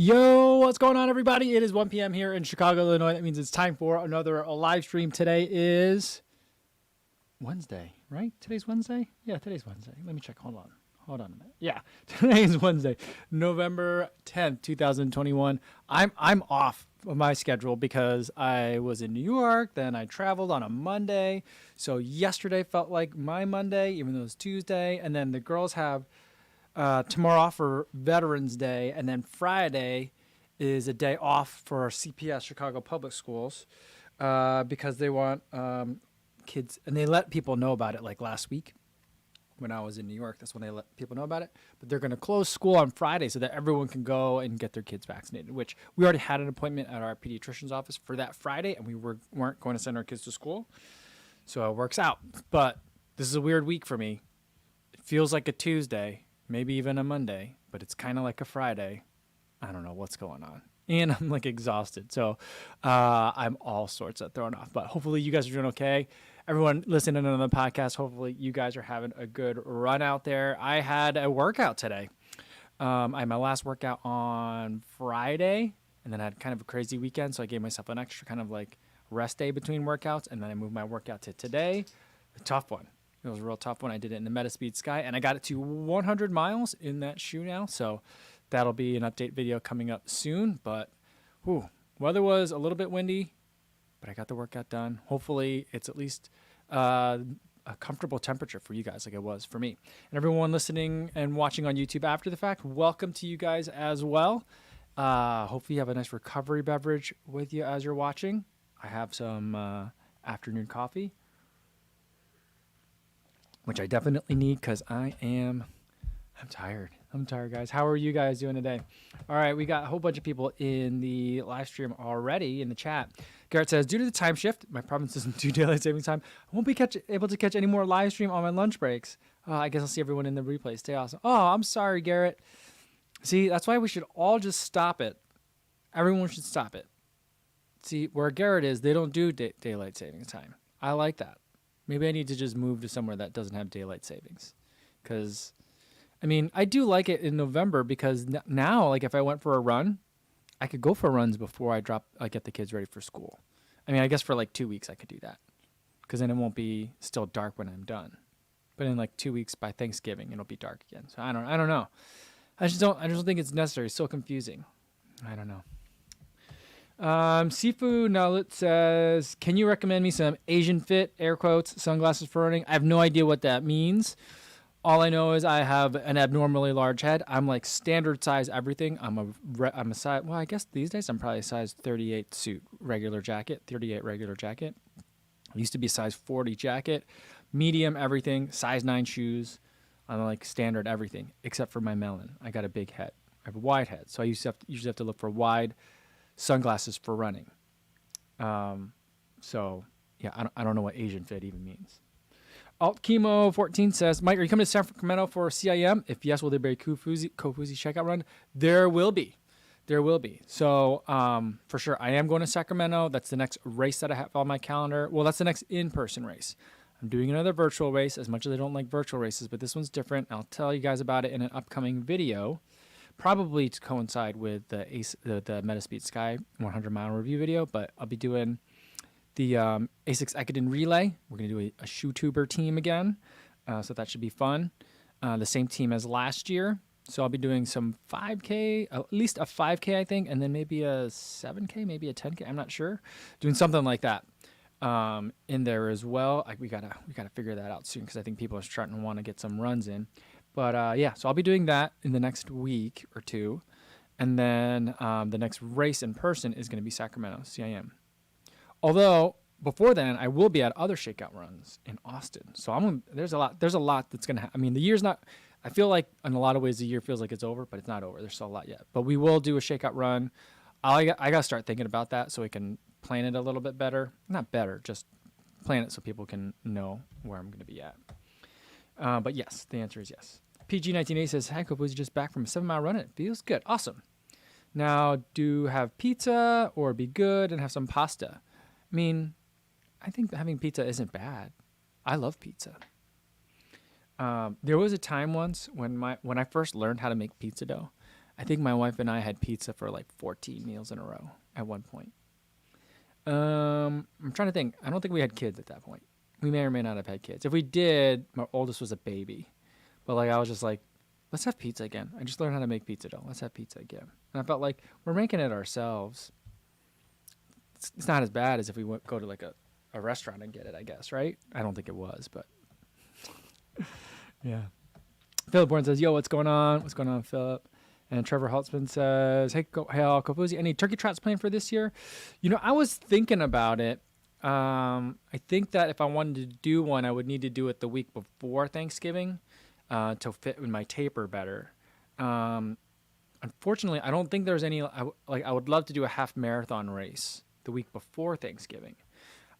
Yo, what's going on, everybody? It is 1 p.m. here in Chicago, Illinois. That means it's time for another live stream. Today is Wednesday, right? Today's Wednesday? Yeah, today's Wednesday. Let me check. Hold on a minute. Yeah, today is Wednesday, November 10th, 2021. I'm off of my schedule because I was in New York, then I traveled on a Monday. So yesterday felt like my Monday, even though it was Tuesday. And then the girls have tomorrow off for Veterans Day, and then Friday is a day off for CPS, Chicago Public Schools, because they want kids, and they let people know about it like last week when I was in New York. That's when they let people know about it. But they're going to close school on Friday so that everyone can go and get their kids vaccinated, which we already had an appointment at our pediatrician's office for that Friday, and we weren't going to send our kids to school. So it works out. But this is a weird week for me. It feels like a Tuesday, maybe even a Monday, but it's kind of like a Friday. I don't know what's going on. And I'm like exhausted. So I'm all sorts of thrown off. But hopefully you guys are doing okay. Everyone listening on the podcast, hopefully you guys are having a good run out there. I had a workout today. I had my last workout on Friday, and then I had kind of a crazy weekend. So I gave myself an extra kind of like rest day between workouts. And then I moved my workout to today. A tough one. It was a real tough one. I did it in the Metaspeed Sky, and I got it to 100 miles in that shoe now. So that'll be an update video coming up soon. But weather was a little bit windy, but I got the workout done. Hopefully it's at least a comfortable temperature for you guys like it was for me. And everyone listening and watching on YouTube after the fact, welcome to you guys as well. Hopefully you have a nice recovery beverage with you as you're watching. I have some afternoon coffee, which I definitely need because I'm tired. I'm tired, guys. How are you guys doing today? All right, we got a whole bunch of people in the live stream already in the chat. Garrett says, due to the time shift, my province doesn't do daylight savings time. I won't be able to catch any more live stream on my lunch breaks. I guess I'll see everyone in the replay. Stay awesome. Oh, I'm sorry, Garrett. See, that's why we should all just stop it. Everyone should stop it. See, where Garrett is, they don't do daylight savings time. I like that. Maybe I need to just move to somewhere that doesn't have daylight savings. Because, I mean, I do like it in November because now, like, if I went for a run, I could go for runs before I get the kids ready for school. I mean, I guess for like 2 weeks I could do that. Because then it won't be still dark when I'm done. But in like 2 weeks by Thanksgiving, it'll be dark again. So I don't know. I just don't think it's necessary. It's so confusing. I don't know. Sifu Nalut says, can you recommend me some Asian fit, air quotes, sunglasses for running? I have no idea what that means. All I know is I have an abnormally large head. I'm like standard size everything. I'm a size, well, I guess these days I'm probably a size 38 suit, regular jacket, 38 regular jacket. I used to be a size 40 jacket, medium everything, size 9 shoes. I'm like standard everything except for my melon. I got a big head. I have a wide head. So I usually have to look for wide sunglasses for running. So yeah, I don't know what Asian fit even means. Alt Chemo 14 says, Mike, are you coming to Sacramento for CIM? If yes, will there be a Kofuzi checkout run? There will be. So for sure, I am going to Sacramento. That's the next race that I have on my calendar. Well, that's the next in-person race. I'm doing another virtual race, as much as I don't like virtual races, but this one's different. I'll tell you guys about it in an upcoming video, probably to coincide with the Metaspeed Sky 100-mile review video, but I'll be doing the A6 Ekiden Relay. We're going to do a shoe tuber team again, so that should be fun. The same team as last year. So I'll be doing some 5K, at least a 5K, I think, and then maybe a 7K, maybe a 10K. I'm not sure. Doing something like that in there as well. We gotta figure that out soon because I think people are starting to want to get some runs in. But yeah, so I'll be doing that in the next week or two, and then the next race in person is going to be Sacramento CIM. Although before then, I will be at other shakeout runs in Austin. So there's a lot that's going to happen. I mean, the year's not, I feel like in a lot of ways the year feels like it's over, but it's not over. There's still a lot yet. But we will do a shakeout run. I got to start thinking about that so we can plan it a little bit better. Not better, just plan it so people can know where I'm going to be at. But yes, the answer is yes. PG19A says, hi, Kofuzi, just back from a 7-mile run. It feels good. Awesome. Now, do have pizza or be good and have some pasta? I mean, I think having pizza isn't bad. I love pizza. There was a time once when I first learned how to make pizza dough. I think my wife and I had pizza for like 14 meals in a row at one point. I'm trying to think. I don't think we had kids at that point. We may or may not have had kids. If we did, my oldest was a baby. But like I was just like, let's have pizza again. I just learned how to make pizza dough. Let's have pizza again. And I felt like we're making it ourselves. It's not as bad as if we go to like a restaurant and get it, I guess, right? I don't think it was, but yeah. Philip Bourne says, yo, what's going on? What's going on, Philip? And Trevor Holtzman says, hey, Kofuzi, any turkey trot's planned for this year? You know, I was thinking about it. I think that if I wanted to do one, I would need to do it the week before Thanksgiving to fit in my taper better. Unfortunately, I don't think there's any. I would love to do a half marathon race the week before Thanksgiving.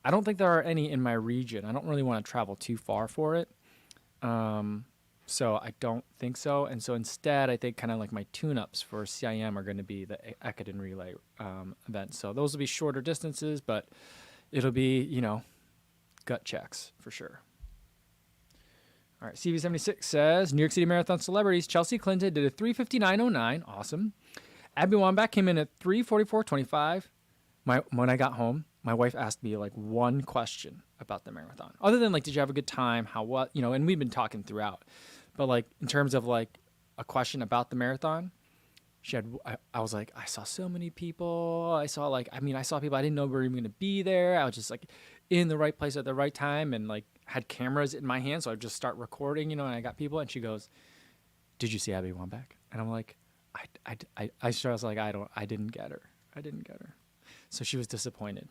I don't think there are any in my region. I don't really want to travel too far for it. So I don't think so. And so instead, I think kind of like my tune-ups for CIM are going to be the Ekiden Relay event. So those will be shorter distances, but it'll be, you know, gut checks for sure. All right, CV76 says, New York City Marathon celebrities, Chelsea Clinton did a 3:59:09. Awesome. Abby Wambach came in at 3:44:25. When I got home, my wife asked me like one question about the marathon. Other than like, did you have a good time? How, what, you know, and we've been talking throughout. But like in terms of like a question about the marathon, I was like, I saw so many people. I saw people I didn't know were even going to be there. I was just like in the right place at the right time and like had cameras in my hand. So I would just start recording, you know, and I got people and she goes, did you see Abby Wambach? And I'm like, I was like, I didn't get her. So she was disappointed.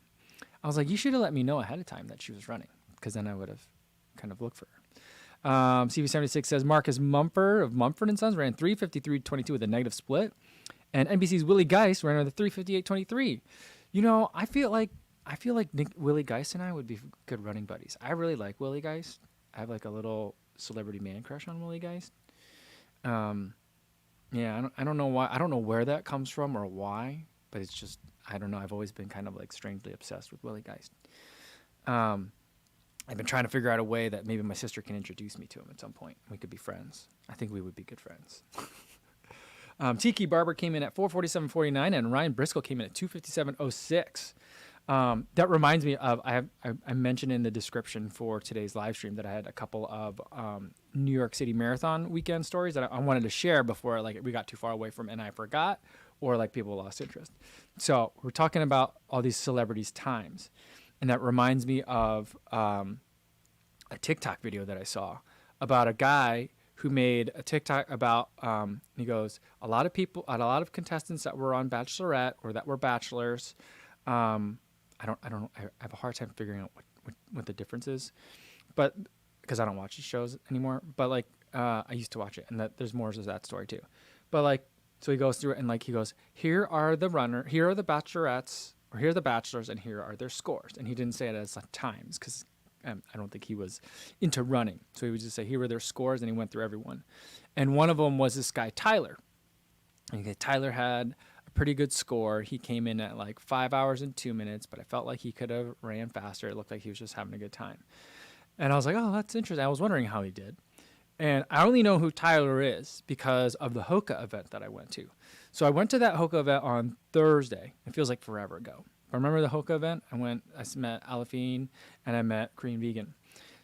I was like, you should have let me know ahead of time that she was running because then I would have kind of looked for her. CV76 says Marcus Mumford of Mumford & Sons ran 3:53:22 with a negative split. And NBC's Willie Geist ran at 3:58:23. You know, I feel like Willie Geist and I would be good running buddies. I really like Willie Geist. I have like a little celebrity man crush on Willie Geist. Yeah, I don't know why. I don't know where that comes from or why, but it's just, I don't know. I've always been kind of like strangely obsessed with Willie Geist. I've been trying to figure out a way that maybe my sister can introduce me to him at some point. We could be friends. I think we would be good friends. Tiki Barber came in at 4:47:49, and Ryan Briscoe came in at 2:57:06. That reminds me of, I mentioned in the description for today's live stream that I had a couple of New York City Marathon weekend stories that I wanted to share before like we got too far away from and I forgot or like people lost interest. So we're talking about all these celebrities' times. And that reminds me of a TikTok video that I saw about a guy who made a TikTok about, he goes, a lot of contestants that were on Bachelorette or that were bachelors. I have a hard time figuring out what the difference is, but because I don't watch the shows anymore, but like, I used to watch it and that there's more to that story too. But like, so he goes through it and like, he goes, here are the bachelorettes, or here are the bachelors, and here are their scores. And he didn't say it as times because I don't think he was into running. So he would just say, here are their scores, and he went through everyone. And one of them was this guy, Tyler. And Tyler had a pretty good score. He came in at like 5 hours and 2 minutes, but I felt like he could have ran faster. It looked like he was just having a good time. And I was like, oh, that's interesting. I was wondering how he did. And I only know who Tyler is because of the Hoka event that I went to. So I went to that Hoka event on Thursday. It feels like forever ago. I remember the Hoka event. I met Alafine and I met Korean Vegan.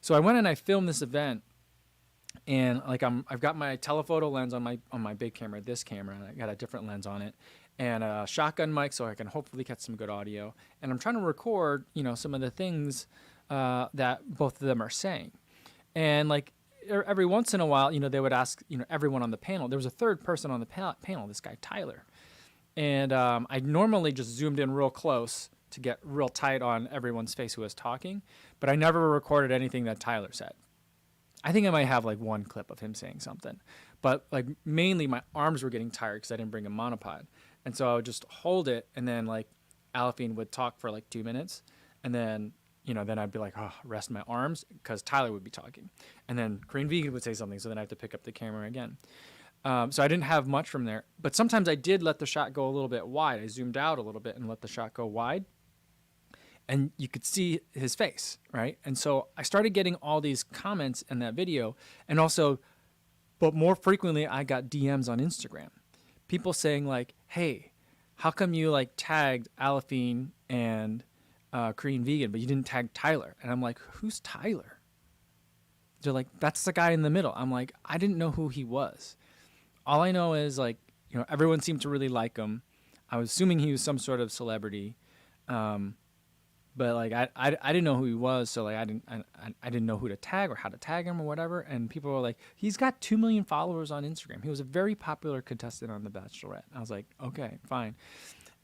So I went and I filmed this event, and like I've got my telephoto lens on my big camera, this camera, and I got a different lens on it, and a shotgun mic so I can hopefully catch some good audio. And I'm trying to record, you know, some of the things that both of them are saying, and like every once in a while, you know, they would ask, you know, everyone on the panel. There was a third person on the panel, this guy, Tyler. And I normally just zoomed in real close to get real tight on everyone's face who was talking, but I never recorded anything that Tyler said. I think I might have like one clip of him saying something, but like mainly my arms were getting tired because I didn't bring a monopod. And so I would just hold it, and then like Alafine would talk for like 2 minutes, and then, you know, then I'd be like, oh, rest my arms, because Tyler would be talking. And then Korean Vegan would say something, so then I have to pick up the camera again. So I didn't have much from there. But sometimes I did let the shot go a little bit wide. I zoomed out a little bit and let the shot go wide. And you could see his face, right? And so I started getting all these comments in that video. And also, but more frequently, I got DMs on Instagram. people saying like, "Hey, how come you like tagged Alafine and Korean Vegan, but you didn't tag Tyler?" And I'm like, "Who's Tyler?" They're like, "That's the guy in the middle." I'm like, I didn't know who he was. All I know is like, everyone seemed to really like him. I was assuming he was some sort of celebrity. But like I didn't know who he was, so like I didn't know who to tag or how to tag him or whatever. And people were like, he's got 2 million followers on Instagram. He was a very popular contestant on The Bachelorette. I was like, okay, fine.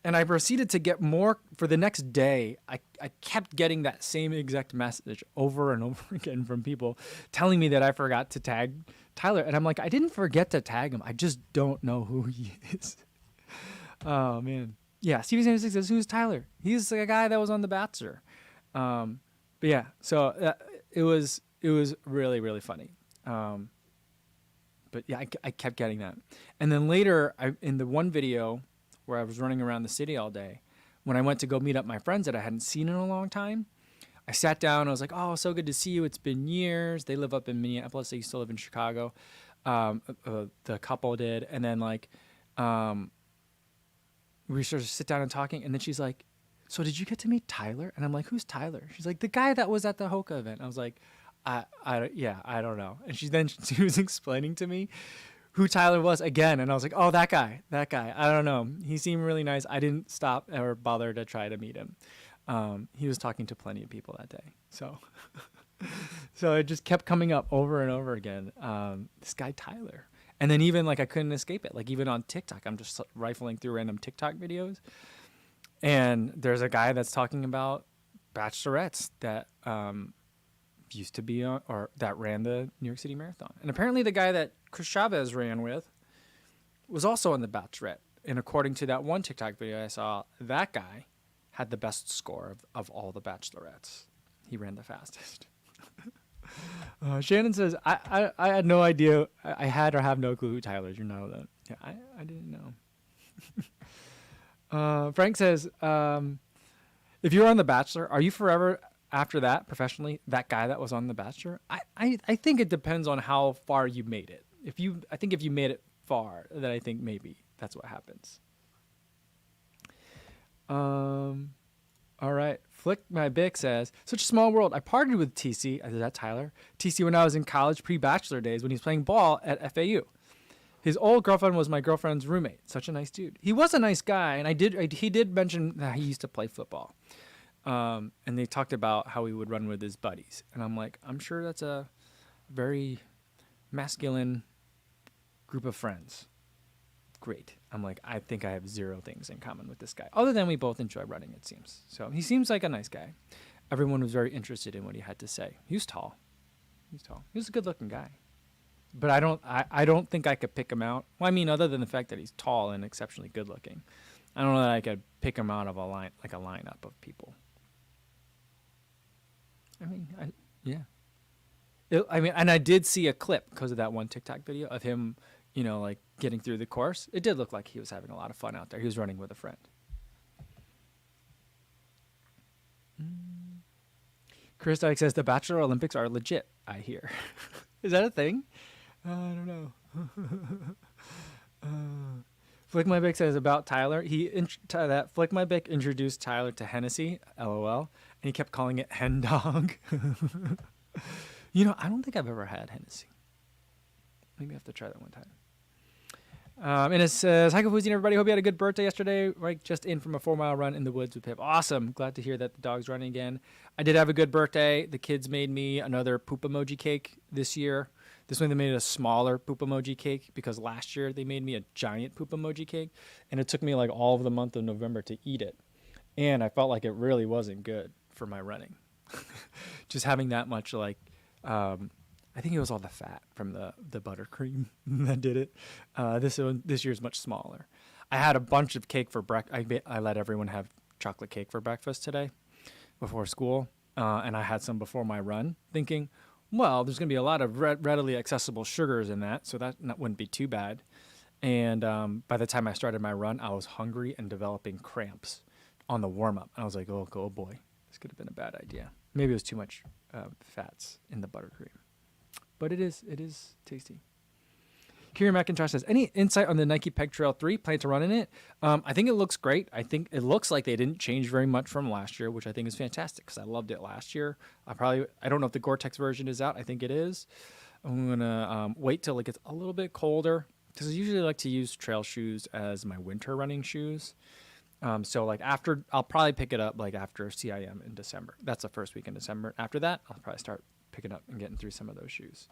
And I proceeded to get more for the next day. I kept getting that same exact message over and over again from people telling me that I forgot to tag Tyler. And I'm like, I didn't forget to tag him. I just don't know who he is. Oh man. Yeah, Stevie76 says, "Who's Tyler?" He's the guy that was on The Bachelor. But yeah, so it was really, really funny. But yeah, I kept getting that. And then later, in the one video where I was running around the city all day, when I went to go meet up my friends that I hadn't seen in a long time, I sat down and I was like, "Oh, so good to see you. It's been years." They live up in Minneapolis. They used to live in Chicago. The couple did. And then like... we started to sit down and talking, and then she's like, "So did you get to meet Tyler?" And I'm like, "Who's Tyler?" She's like, "The guy that was at the Hoka event." I was like, I don't know. And she was explaining to me who Tyler was again, and I was like, "Oh, that guy. I don't know. He seemed really nice. I didn't stop or bother to try to meet him." He was talking to plenty of people that day, so so it just kept coming up over and over again. This guy Tyler. And then even like I couldn't escape it. Like even on TikTok, I'm just rifling through random TikTok videos, and there's a guy that's talking about bachelorettes that used to be on, or that ran the New York City Marathon. And apparently the guy that Chris Chavez ran with was also on the Bachelorette. And according to that one TikTok video I saw, that guy had the best score of all the Bachelorettes. He ran the fastest. Shannon says, I had no idea. I had or have no clue who Tyler is. You know that. Yeah, I didn't know. Frank says, if you're on The Bachelor, are you forever after that, professionally, that guy that was on The Bachelor? I think it depends on how far you made it. I think if you made it far, then I think maybe that's what happens. All right. Flick My Bick says, "Such a small world. I partied with TC." Is that Tyler? TC when I was in college, pre-Bachelor days, when he was playing ball at FAU. His old girlfriend was my girlfriend's roommate. Such a nice dude. He was a nice guy, and he did mention that he used to play football. And they talked about how he would run with his buddies. And I'm like, I'm sure that's a very masculine group of friends. Great. I'm like, I think I have 0 things in common with this guy, other than we both enjoy running, it seems. So he seems like a nice guy. Everyone was very interested in what he had to say. He was tall. He was a good-looking guy. But I don't think I could pick him out. Well, I mean, other than the fact that he's tall and exceptionally good-looking, I don't know that I could pick him out of a lineup of people. I mean, yeah. And I did see a clip because of that one TikTok video of him, like getting through the course. It did look like he was having a lot of fun out there. He was running with a friend. Chris Dyke says the Bachelor Olympics are legit, I hear. Is that a thing? I don't know. Flick My Bick says about Tyler. Flick My Bick introduced Tyler to Hennessy, LOL, and he kept calling it Hen Dog. I don't think I've ever had Hennessy. Maybe I have to try that one time. And it says, "Hi, Kofuzi and everybody. Hope you had a good birthday yesterday. Right, just in from a 4-mile run in the woods with Pip." Awesome. Glad to hear that the dog's running again. I did have a good birthday. The kids made me another poop emoji cake this year. This one they made a smaller poop emoji cake because last year they made me a giant poop emoji cake, and it took me like all of the month of November to eat it. And I felt like it really wasn't good for my running. Just having that much I think it was all the fat from the buttercream that did it. This year's much smaller. I had a bunch of cake for breakfast. I let everyone have chocolate cake for breakfast today before school, and I had some before my run, thinking, well, there's going to be a lot of readily accessible sugars in that, so that wouldn't be too bad. And by the time I started my run, I was hungry and developing cramps on the warm-up. I was like, oh boy, this could have been a bad idea. Maybe it was too much fats in the buttercream. But it is tasty. Kieran McIntosh says, any insight on the Nike Peg Trail 3? Plan to run in it? I think it looks great. I think it looks like they didn't change very much from last year, which I think is fantastic because I loved it last year. I don't know if the Gore-Tex version is out. I think it is. I'm going to wait till it gets a little bit colder because I usually like to use trail shoes as my winter running shoes. So like I'll probably pick it up like after CIM in December. That's the first week in December. After that, I'll probably start picking up and getting through some of those shoes.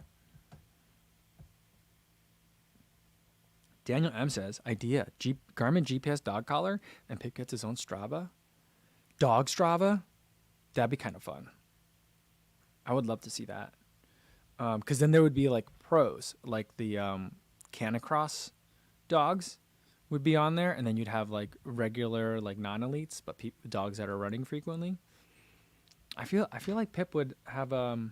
Daniel M says, idea, Garmin GPS dog collar and Pip gets his own Strava. Dog Strava? That'd be kind of fun. I would love to see that. Because then there would be like pros, like the Canicross dogs would be on there. And then you'd have like regular, like non-elites, but dogs that are running frequently. I feel like Pip would have a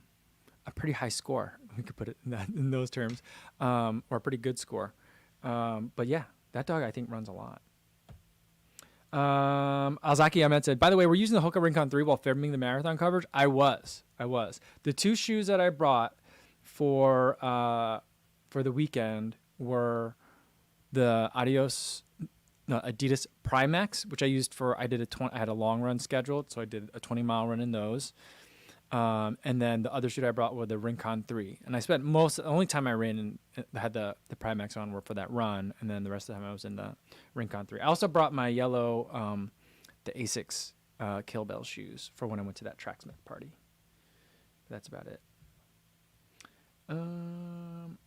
pretty high score. We could put it in those terms, or a pretty good score. But yeah, that dog I think runs a lot. Alzaki Ahmed said, by the way, we're using the Hoka Rincon 3 while filming the marathon coverage. I was. The two shoes that I brought for the weekend were the Adidas Primax, which I used I had a long run scheduled, so I did a 20-mile run in those. And then the other shoe I brought were the Rincon 3. And I spent the only time I ran and had the Primax on were for that run. And then the rest of the time I was in the Rincon 3. I also brought my yellow, the Asics Kill Bell shoes for when I went to that Tracksmith party. That's about it.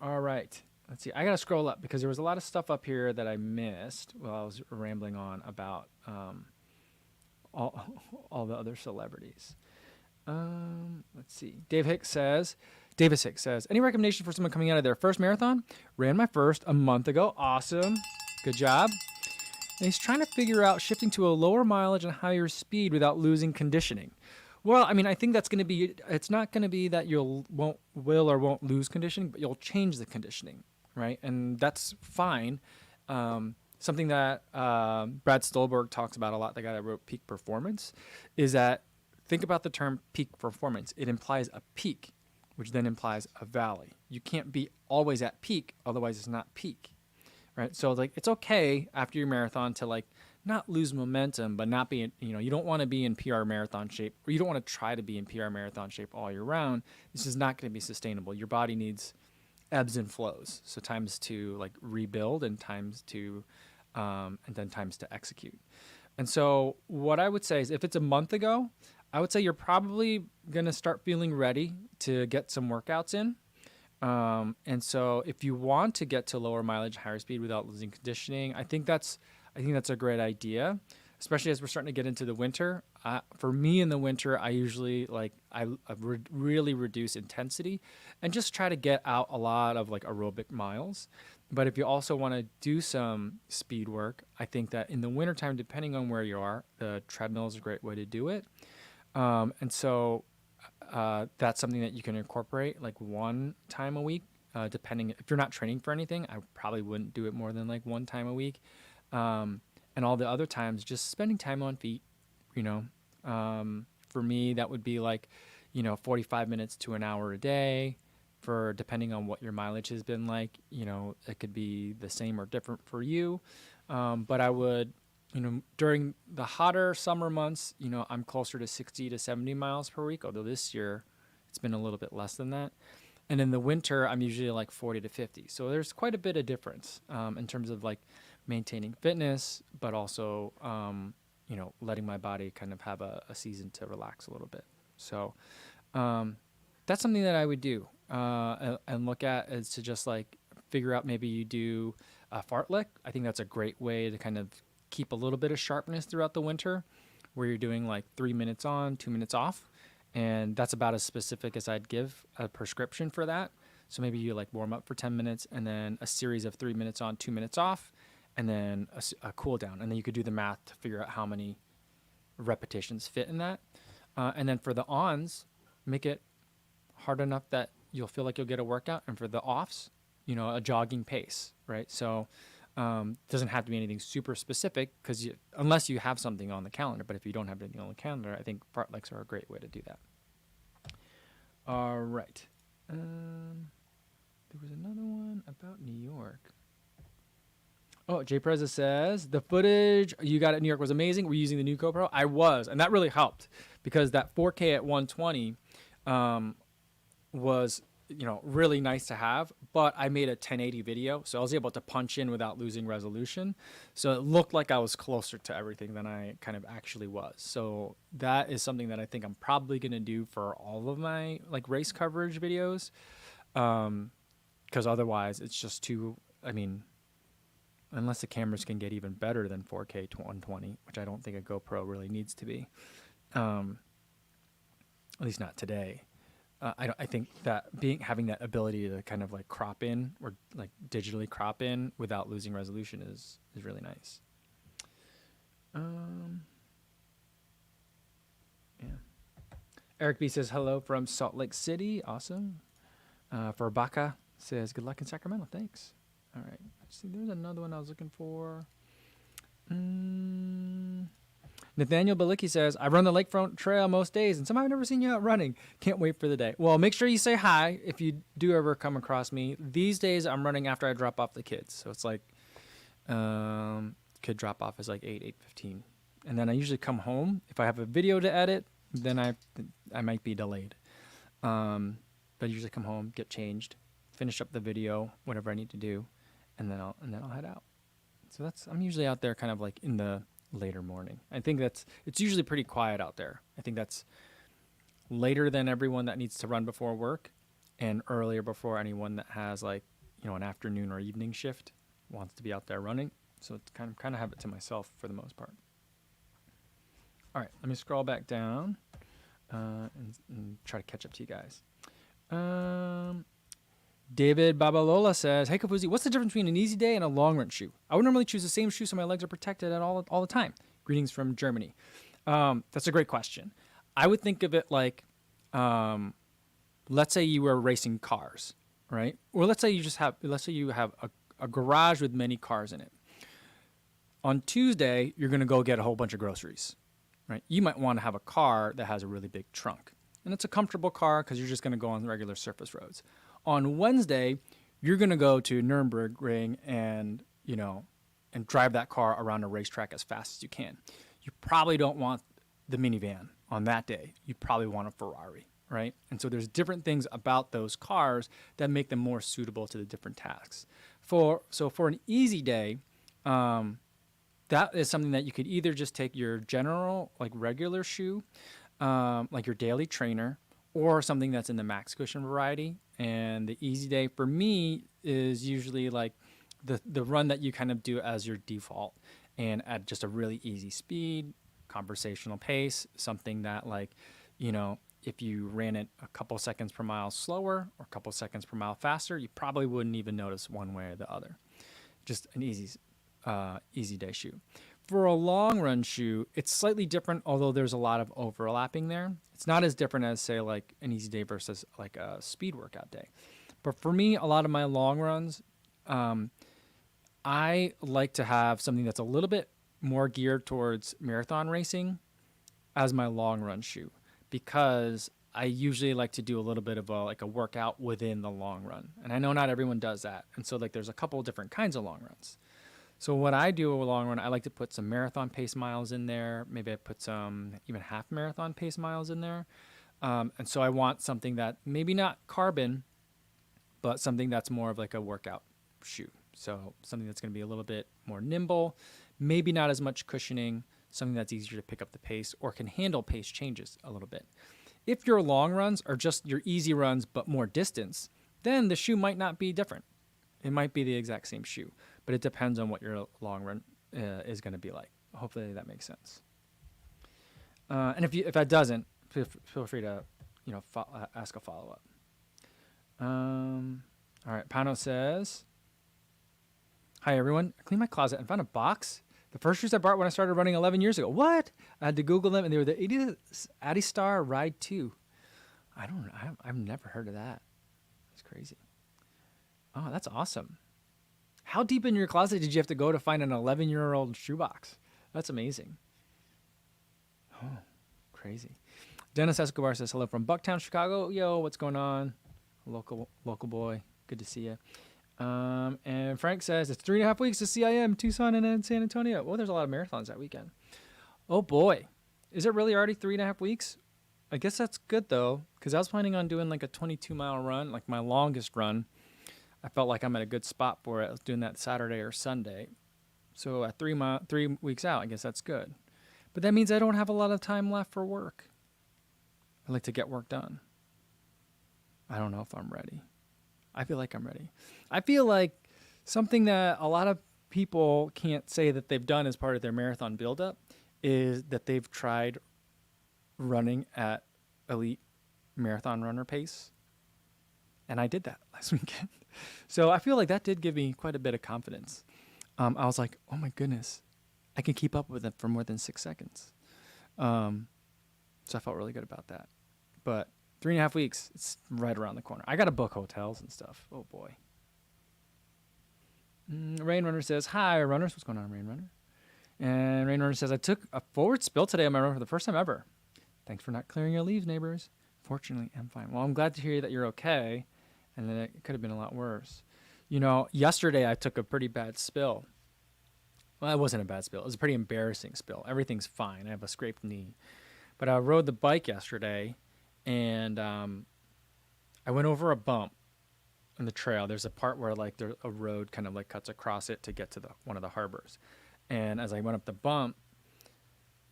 All right. Let's see. I got to scroll up because there was a lot of stuff up here that I missed while I was rambling on about all the other celebrities. Let's see. Davis Hicks says, any recommendation for someone coming out of their first marathon? Ran my first a month ago. Awesome. Good job. And he's trying to figure out shifting to a lower mileage and higher speed without losing conditioning. Well, I mean, I think it's not going to be that will or won't lose conditioning, but you'll change the conditioning, right? And that's fine. Something that Brad Stolberg talks about a lot, the guy that wrote Peak Performance, is that think about the term peak performance. It implies a peak, which then implies a valley. You can't be always at peak, otherwise it's not peak, right? So like it's okay after your marathon to like not lose momentum, but not be in, you don't want to be in PR marathon shape, or you don't want to try to be in PR marathon shape all year round. This is not going to be sustainable. Your body needs ebbs and flows. So times to like rebuild and times to execute. And so what I would say is if it's a month ago, I would say you're probably going to start feeling ready to get some workouts in. And so if you want to get to lower mileage, higher speed without losing conditioning, I think that's a great idea, especially as we're starting to get into the winter. For me in the winter, I usually really reduce intensity and just try to get out a lot of like aerobic miles. But if you also want to do some speed work, I think that in the wintertime, depending on where you are, the treadmill is a great way to do it. And so that's something that you can incorporate like one time a week, depending if you're not training for anything. I probably wouldn't do it more than like one time a week. And all the other times, just spending time on feet, for me, that would be like, 45 minutes to an hour a day for depending on what your mileage has been like, it could be the same or different for you. But I would, during the hotter summer months, I'm closer to 60 to 70 miles per week, although this year it's been a little bit less than that. And in the winter, I'm usually like 40 to 50. So there's quite a bit of difference in terms of like maintaining fitness, but also, letting my body kind of have a season to relax a little bit. So that's something that I would do and look at is to just like figure out maybe you do a fartlek. I think that's a great way to kind of keep a little bit of sharpness throughout the winter where you're doing like 3 minutes on, 2 minutes off. And that's about as specific as I'd give a prescription for that. So maybe you like warm up for 10 minutes and then a series of 3 minutes on, 2 minutes off, and then a cool down. And then you could do the math to figure out how many repetitions fit in that. And then for the ons, make it hard enough that you'll feel like you'll get a workout. And for the offs, a jogging pace, right? So doesn't have to be anything super specific because unless you have something on the calendar. But if you don't have anything on the calendar, I think fartleks are a great way to do that. All right. There was another one about New York. Oh, Jay Preza says, the footage you got at New York was amazing. Were you using the new GoPro? I was, and that really helped because that 4K at 120 was, really nice to have, but I made a 1080 video, so I was able to punch in without losing resolution. So it looked like I was closer to everything than I kind of actually was. So that is something that I think I'm probably going to do for all of my like race coverage videos. Because otherwise it's just too, unless the cameras can get even better than 4K to 120, which I don't think a GoPro really needs to be, at least not today. I think that having that ability to kind of like crop in or like digitally crop in without losing resolution is really nice. Yeah. Eric B says hello from Salt Lake City. Awesome. For Baca says good luck in Sacramento. Thanks. All right. Let's see, there's another one I was looking for. Nathaniel Balicki says, I run the Lakefront Trail most days, and somehow I've never seen you out running. Can't wait for the day. Well, make sure you say hi if you do ever come across me. These days, I'm running after I drop off the kids. So it's like, kid drop off is like 8:15. And then I usually come home. If I have a video to edit, then I might be delayed. But I usually come home, get changed, finish up the video, whatever I need to do, and then I'll head out. So I'm usually out there kind of like in the later morning. I think it's usually pretty quiet out there. I think that's later than everyone that needs to run before work and earlier before anyone that has like, an afternoon or evening shift wants to be out there running. So it's kind of have it to myself for the most part. All right, let me scroll back down and try to catch up to you guys. David Babalola says, hey, Kofuzi, what's the difference between an easy day and a long run shoe? I would normally choose the same shoe so my legs are protected all the time. Greetings from Germany. That's a great question. I would think of it like, let's say you were racing cars, right? Or let's say you have a garage with many cars in it. On Tuesday, you're going to go get a whole bunch of groceries, right? You might want to have a car that has a really big trunk. And it's a comfortable car because you're just going to go on regular surface roads. On Wednesday, you're going to go to Nürburgring and drive that car around a racetrack as fast as you can. You probably don't want the minivan on that day. You probably want a Ferrari, right? And so there's different things about those cars that make them more suitable to the different tasks. For an easy day, that is something that you could either just take your general, like regular shoe, like your daily trainer, or something that's in the max cushion variety. And the easy day for me is usually like the run that you kind of do as your default and at just a really easy speed, conversational pace, something that like, if you ran it a couple seconds per mile slower or a couple seconds per mile faster, you probably wouldn't even notice one way or the other. Just an easy day shoe. For a long run shoe, it's slightly different, although there's a lot of overlapping there. It's not as different as, say, like an easy day versus like a speed workout day. But for me, a lot of my long runs, I like to have something that's a little bit more geared towards marathon racing as my long run shoe, because I usually like to do a little bit of a workout within the long run. And I know not everyone does that. And so like there's a couple of different kinds of long runs. So what I do a long run, I like to put some marathon pace miles in there. Maybe I put some even half marathon pace miles in there. And so I want something that maybe not carbon, but something that's more of like a workout shoe. So something that's going to be a little bit more nimble, maybe not as much cushioning, something that's easier to pick up the pace or can handle pace changes a little bit. If your long runs are just your easy runs but more distance, then the shoe might not be different. It might be the exact same shoe, but it depends on what your long run is going to be like. Hopefully that makes sense. And if that doesn't, feel free to ask a follow-up. All right, Pano says, hi everyone, I cleaned my closet and found a box. The first shoes I bought when I started running 11 years ago. What? I had to Google them, and they were the Adistar Ride 2. I've never heard of that. That's crazy. Oh, that's awesome. How deep in your closet did you have to go to find an 11-year-old shoebox? That's amazing. Oh, crazy. Dennis Escobar says hello from Bucktown, Chicago. Yo, what's going on? Local boy. Good to see you. And Frank says it's 3.5 weeks to CIM, Tucson, and then San Antonio. Well, there's a lot of marathons that weekend. Oh boy, is it really already 3.5 weeks? I guess that's good though, because I was planning on doing like a 22-mile run, like my longest run. I felt like I'm at a good spot for it. I was doing that Saturday or Sunday. So at 3 weeks out, I guess that's good. But that means I don't have a lot of time left for work. I like to get work done. I don't know if I'm ready. I feel like I'm ready. I feel like something that a lot of people can't say that they've done as part of their marathon buildup is that they've tried running at elite marathon runner pace. And I did that last weekend. So I feel like that did give me quite a bit of confidence. I was like, oh my goodness, I can keep up with it for more than 6 seconds. So I felt really good about that. But 3.5 weeks, it's right around the corner. I got to book hotels and stuff. Oh boy. Rain Runner says, hi, runners. What's going on, Rain Runner? And Rain Runner says, I took a forward spill today on my run for the first time ever. Thanks for not clearing your leaves, neighbors. Fortunately, I'm fine. Well, I'm glad to hear that you're okay, and that it could have been a lot worse. You know, yesterday I took a pretty bad spill. Well, it wasn't a bad spill. It was a pretty embarrassing spill. Everything's fine. I have a scraped knee. But I rode the bike yesterday, and I went over a bump on the trail. There's a part where like there's a road kind of like cuts across it to get to one of the harbors. And as I went up the bump,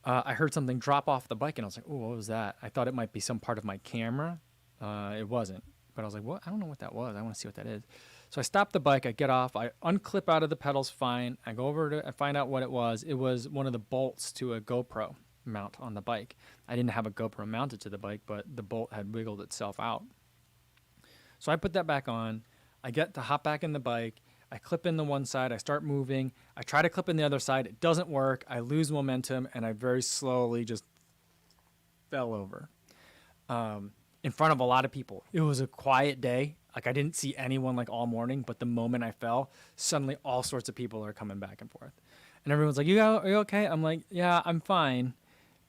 I heard something drop off the bike, and I was like, oh, what was that? I thought it might be some part of my camera. It wasn't. But I was like, what? I don't know what that was. I want to see what that is. So I stop the bike. I get off. I unclip out of the pedals fine. I go over to find out what it was. It was one of the bolts to a GoPro mount on the bike. I didn't have a GoPro mounted to the bike, but the bolt had wiggled itself out. So I put that back on. I get to hop back in the bike. I clip in the one side. I start moving. I try to clip in the other side. It doesn't work. I lose momentum, and I very slowly just fell over in front of a lot of people. It was a quiet day. Like I didn't see anyone like all morning, but the moment I fell, suddenly all sorts of people are coming back and forth. And everyone's like, are you okay? I'm like, yeah, I'm fine.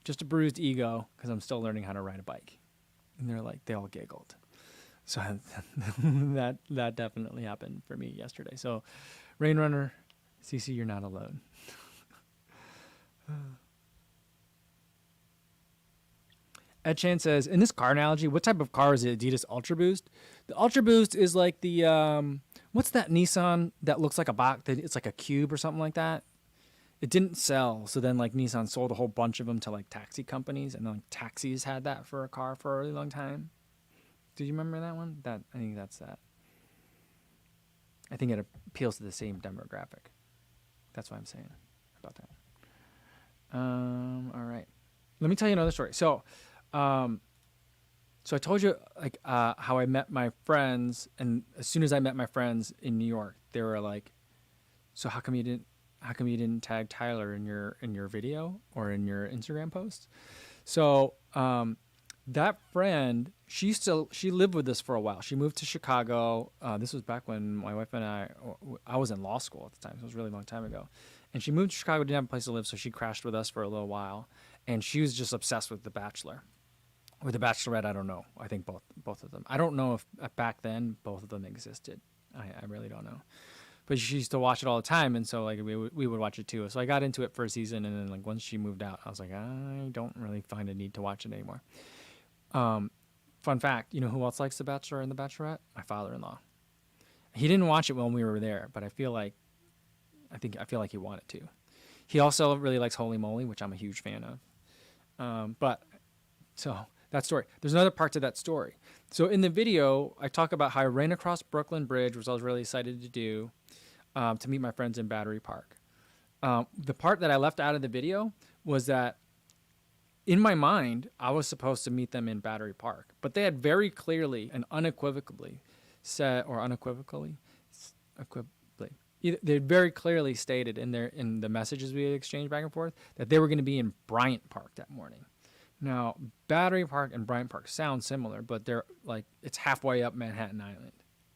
Just a bruised ego because I'm still learning how to ride a bike. And they're like, they all giggled. So that definitely happened for me yesterday. So Rain Runner, CC, you're not alone. Ed Chan says, in this car analogy, what type of car is it? Adidas Ultra Boost? The Ultra Boost is like the, what's that Nissan that looks like a box? It's like a cube or something like that. It didn't sell. So then like Nissan sold a whole bunch of them to like taxi companies. And then like taxis had that for a car for a really long time. Do you remember that one? I think that's that. I think it appeals to the same demographic. That's what I'm saying about that. All right. Let me tell you another story. So I told you like how I met my friends, and as soon as I met my friends in New York, they were like, "So how come you didn't tag Tyler in your video or in your Instagram post?" So that friend, she lived with us for a while. She moved to Chicago. This was back when my wife and I was in law school at the time. So it was a really long time ago. And she moved to Chicago, didn't have a place to live, so she crashed with us for a little while. And she was just obsessed with The Bachelor. Or The Bachelorette, I don't know. I think both of them. I don't know if back then both of them existed. I really don't know. But she used to watch it all the time, and so like we would watch it too. So I got into it for a season, and then like once she moved out, I was like, I don't really find a need to watch it anymore. Fun fact, you know who else likes The Bachelor and The Bachelorette? My father-in-law. He didn't watch it when we were there, but I feel like he wanted to. He also really likes Holy Moly, which I'm a huge fan of. But so that story. There's another part to that story. So in the video, I talk about how I ran across Brooklyn Bridge, which I was really excited to do, to meet my friends in Battery Park. The part that I left out of the video was that in my mind, I was supposed to meet them in Battery Park, but they had very clearly and unequivocally said, they had very clearly stated in the messages we had exchanged back and forth that they were going to be in Bryant Park that morning. Now, Battery Park and Bryant Park sound similar, but they're like, it's halfway up Manhattan Island.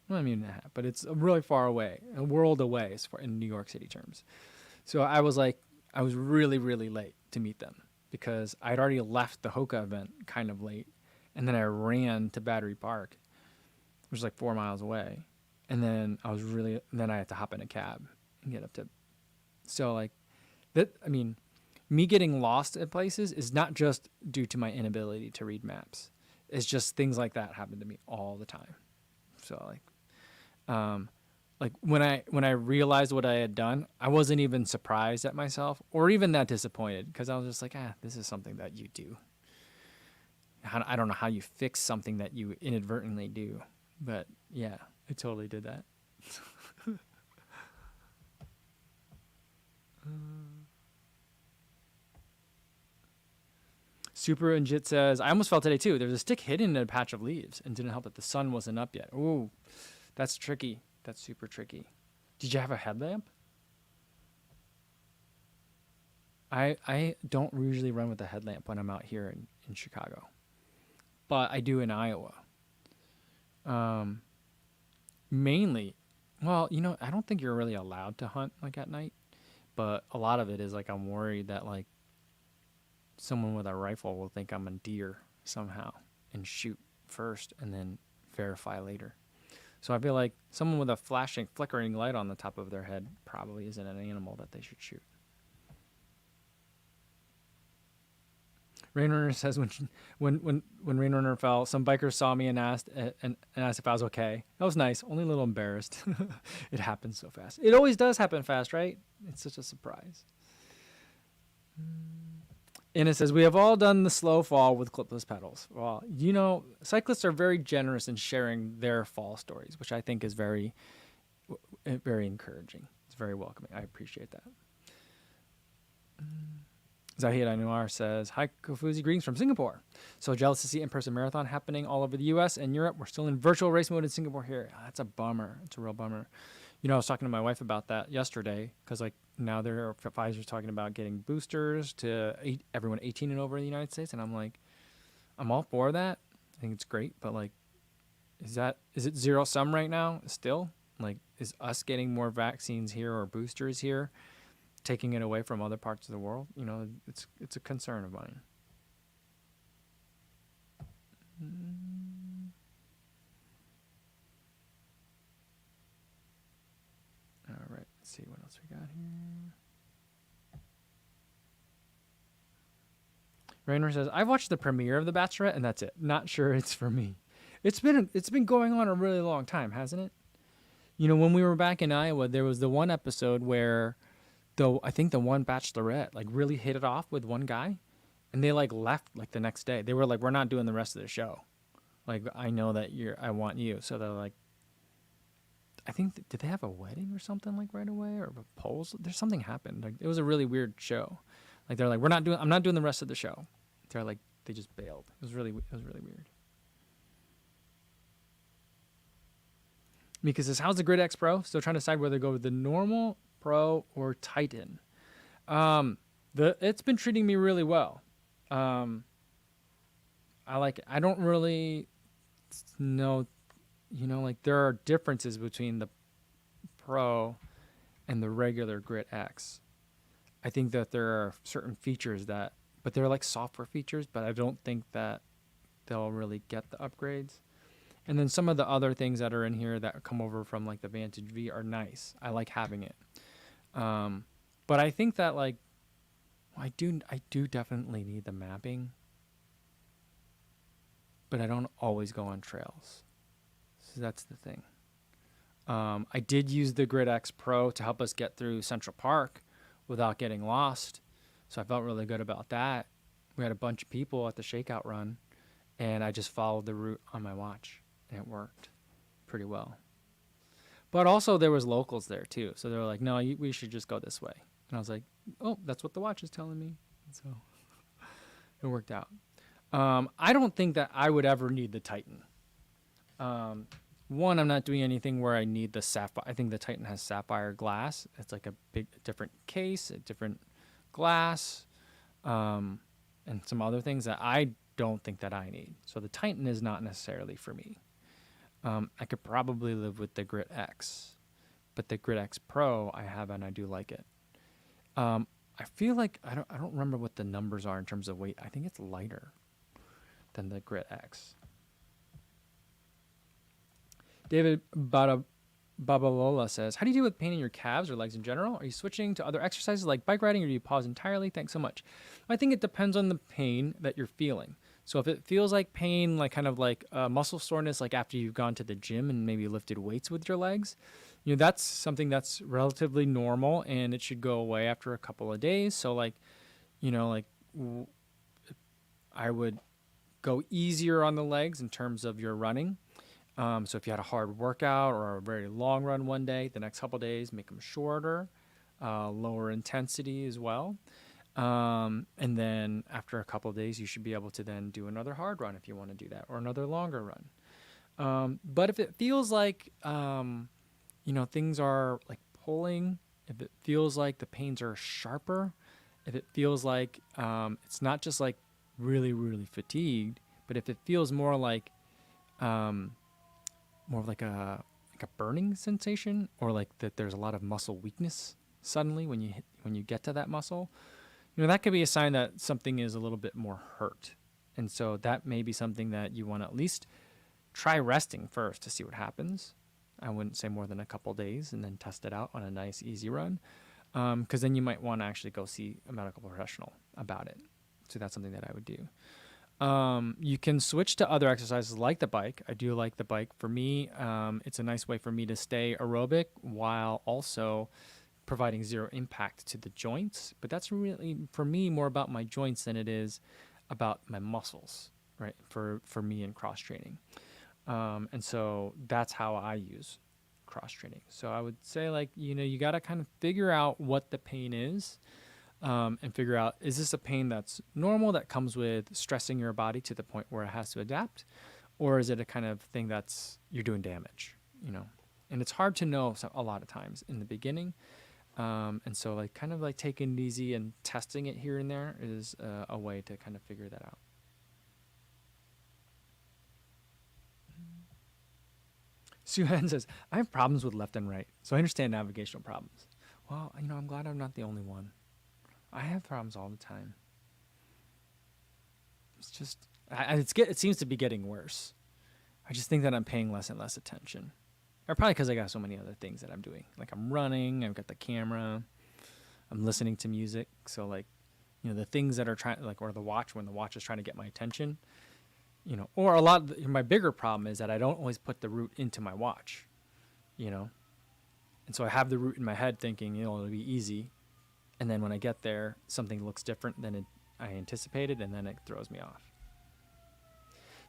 Well, I mean, but it's really far away, a world away as far in New York City terms. So I was really, really late to meet them because I'd already left the Hoka event kind of late. And then I ran to Battery Park, which is like 4 miles away. And then then I had to hop in a cab and get up to, so like that, I mean, me getting lost at places is not just due to my inability to read maps. It's just things like that happen to me all the time. So like when I realized what I had done, I wasn't even surprised at myself or even that disappointed, because I was just like, this is something that you do. I don't know how you fix something that you inadvertently do, but yeah, I totally did that. Super and Jit says, I almost fell today too. There was a stick hidden in a patch of leaves and didn't help that the sun wasn't up yet. Ooh, that's tricky. That's super tricky. Did you have a headlamp? I don't usually run with a headlamp when I'm out here in Chicago, but I do in Iowa. Mainly, well, I don't think you're really allowed to hunt like at night, but a lot of it is like I'm worried that like someone with a rifle will think I'm a deer somehow and shoot first and then verify later. So I feel like someone with a flashing, flickering light on the top of their head probably isn't an animal that they should shoot. Rainrunner says when Rainrunner fell, some bikers saw me and asked if I was okay. That was nice. Only a little embarrassed. It happens so fast. It always does happen fast, right? It's such a surprise. And it says, we have all done the slow fall with clipless pedals. Well, cyclists are very generous in sharing their fall stories, which I think is very, very encouraging. It's very welcoming. I appreciate that. Zahid Anwar says, hi, Kofuzi, greetings from Singapore. So jealous to see in-person marathon happening all over the U.S. and Europe. We're still in virtual race mode in Singapore here. That's a bummer. It's a real bummer. I was talking to my wife about that yesterday because, like, now Pfizer's talking about getting boosters to everyone 18 and over in the United States, and I'm like, I'm all for that. I think it's great, but like, is it zero sum right now? Still, like, is us getting more vaccines here or boosters here taking it away from other parts of the world? It's a concern of mine. All right, let's see what else we got here. Rainer says, I've watched the premiere of The Bachelorette, and that's it. Not sure it's for me. It's been going on a really long time, hasn't it? When we were back in Iowa, there was the one episode where I think the one Bachelorette like really hit it off with one guy, and they like left like the next day. They were like, we're not doing the rest of the show. Like, I know that I want you. So they're like, I think, did they have a wedding or something like right away, or a polls? There's something happened. Like, it was a really weird show. Like, they're like, I'm not doing the rest of the show. They're like, they just bailed. It was really weird. Mika says, how's the Grid X Pro? Still trying to decide whether to go with the normal, Pro, or Titan. It's been treating me really well. I like it. I don't really know, like, there are differences between the Pro and the regular Grid X. I think that there are certain features but they're like software features, but I don't think that they'll really get the upgrades. And then some of the other things that are in here that come over from like the Vantage V are nice. I like having it. But I think that like, I do definitely need the mapping, but I don't always go on trails. So that's the thing. I did use the Grid X Pro to help us get through Central Park without getting lost. So I felt really good about that. We had a bunch of people at the shakeout run, and I just followed the route on my watch, and it worked pretty well. But also there was locals there too. So they were like, no, we should just go this way. And I was like, oh, that's what the watch is telling me. And so it worked out. I don't think that I would ever need the Titan. One, I'm not doing anything where I need the sapphire. I think the Titan has sapphire glass. It's like a different case, a different glass, and some other things that I don't think that I need. So the Titan is not necessarily for me. I could probably live with the Grid X, but the Grid X Pro I have, and I do like it. I feel like I don't remember what the numbers are in terms of weight. I think it's lighter than the Grid X. David Baba Lola says, how do you deal with pain in your calves or legs in general? Are you switching to other exercises like bike riding, or do you pause entirely? Thanks so much. I think it depends on the pain that you're feeling. So if it feels like pain, like kind of like muscle soreness, like after you've gone to the gym and maybe lifted weights with your legs, that's something that's relatively normal and it should go away after a couple of days. So like, like I would go easier on the legs in terms of your running. So if you had a hard workout or a very long run one day, the next couple of days, make them shorter, lower intensity as well. And then after a couple of days, you should be able to then do another hard run if you want to do that, or another longer run. But if it feels like, things are like pulling, if it feels like the pains are sharper, if it feels like it's not just like really, really fatigued, but if it feels more like more of like a burning sensation, or like that there's a lot of muscle weakness suddenly when you get to that muscle, that could be a sign that something is a little bit more hurt. And so that may be something that you want to at least try resting first to see what happens. I wouldn't say more than a couple days, and then test it out on a nice easy run, because then you might want to actually go see a medical professional about it. So that's something that I would do. You can switch to other exercises like the bike. I do like the bike. For me, it's a nice way for me to stay aerobic while also providing zero impact to the joints. But that's really, for me, more about my joints than it is about my muscles, right? For me in cross training. And so that's how I use cross training. So I would say, like, you got to kind of figure out what the pain is. And figure out, is this a pain that's normal that comes with stressing your body to the point where it has to adapt? Or is it a kind of thing that's you're doing damage, And it's hard to know a lot of times in the beginning. And so like kind of like taking it easy and testing it here and there is a way to kind of figure that out. Suhan says, I have problems with left and right, so I understand navigational problems. Well, I'm glad I'm not the only one. I have problems all the time. It's just, it seems to be getting worse. I just think that I'm paying less and less attention. Or probably because I got so many other things that I'm doing. Like I'm running, I've got the camera, I'm listening to music. So like, the things that are trying, like, or the watch, when the watch is trying to get my attention, or a lot of my bigger problem is that I don't always put the route into my watch, And so I have the route in my head thinking, it'll be easy. And then when I get there, something looks different than I anticipated, and then it throws me off.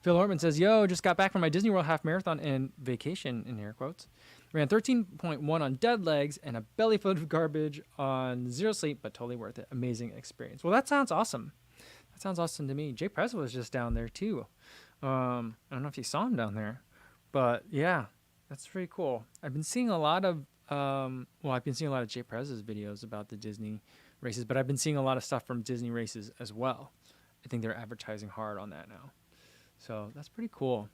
Phil Ortman says, yo, just got back from my Disney World half marathon and vacation, in air quotes. Ran 13.1 on dead legs and a belly full of garbage on zero sleep, but totally worth it. Amazing experience. Well, that sounds awesome. That sounds awesome to me. Jay Prez was just down there, too. I don't know if you saw him down there, but yeah, that's pretty cool. I've been seeing a lot of I've been seeing a lot of Jay Prez's videos about the Disney races, but I've been seeing a lot of stuff from Disney races as well. I think they're advertising hard on that now. So that's pretty cool.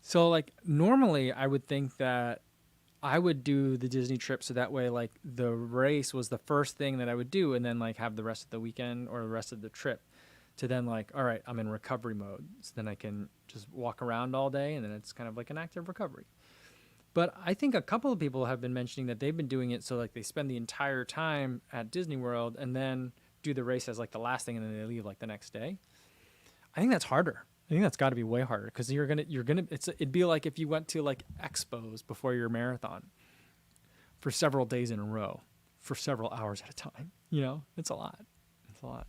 So like normally I would think that I would do the Disney trip so that way like the race was the first thing that I would do, and then like have the rest of the weekend or the rest of the trip to then like, all right, I'm in recovery mode. So then I can just walk around all day, and then it's kind of like an active recovery. But I think a couple of people have been mentioning that they've been doing it so like they spend the entire time at Disney World and then do the race as like the last thing, and then they leave like the next day. I think that's harder. I think that's got to be way harder, because it'd be like if you went to like expos before your marathon for several days in a row for several hours at a time. It's a lot. It's a lot.